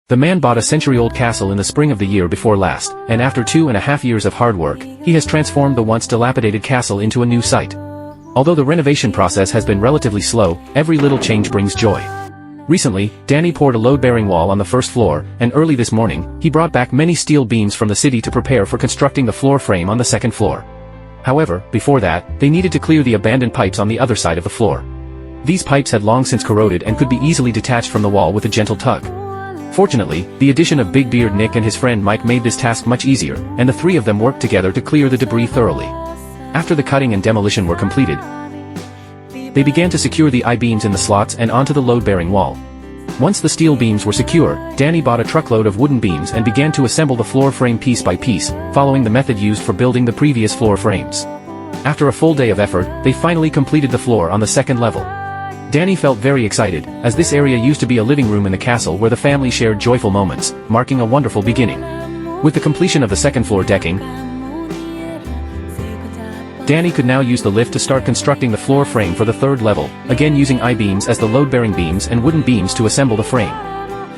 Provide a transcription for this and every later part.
The man bought a century-old castle in the spring of the year before last, and after 2.5 years of hard work, he has transformed the once dilapidated castle into a new site. Although the renovation process has been relatively slow, every little change brings joy. Recently, Danny poured a load-bearing wall on the first floor, and early this morning, he brought back many steel beams from the city to prepare for constructing the floor frame on the second floor. However, before that, they needed to clear the abandoned pipes on the other side of the floor. These pipes had long since corroded and could be easily detached from the wall with a gentle tug. Fortunately, the addition of Big Beard Nick and his friend Mike made this task much easier, and the three of them worked together to clear the debris thoroughly. After the cutting and demolition were completed, they began to secure the I-beams in the slots and onto the load-bearing wall. Once the steel beams were secure, Danny bought a truckload of wooden beams and began to assemble the floor frame piece by piece, following the method used for building the previous floor frames. After a full day of effort, they finally completed the floor on the second level. Danny felt very excited, as this area used to be a living room in the castle where the family shared joyful moments, marking a wonderful beginning. With the completion of the second floor decking, Danny could now use the lift to start constructing the floor frame for the third level, again using I-beams as the load-bearing beams and wooden beams to assemble the frame.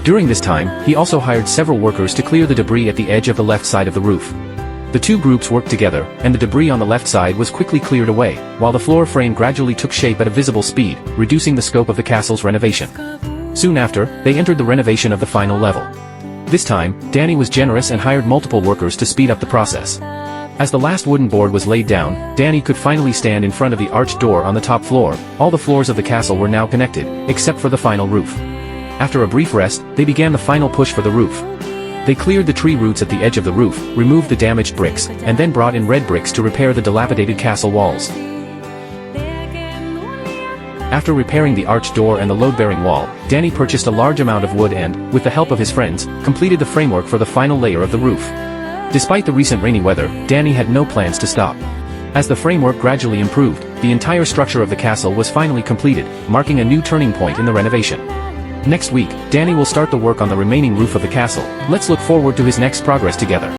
During this time, he also hired several workers to clear the debris at the edge of the left side of the roof. The two groups worked together, and the debris on the left side was quickly cleared away, while the floor frame gradually took shape at a visible speed, reducing the scope of the castle's renovation. Soon after, they entered the renovation of the final level. This time, Danny was generous and hired multiple workers to speed up the process. As the last wooden board was laid down, Danny could finally stand in front of the arched door on the top floor. All the floors of the castle were now connected, except for the final roof. After a brief rest, they began the final push for the roof. They cleared the tree roots at the edge of the roof, removed the damaged bricks, and then brought in red bricks to repair the dilapidated castle walls. After repairing the arched door and the load-bearing wall, Danny purchased a large amount of wood and, with the help of his friends, completed the framework for the final layer of the roof. Despite the recent rainy weather, Danny had no plans to stop. As the framework gradually improved, the entire structure of the castle was finally completed, marking a new turning point in the renovation. Next week, Danny will start the work on the remaining roof of the castle. Let's look forward to his next progress together.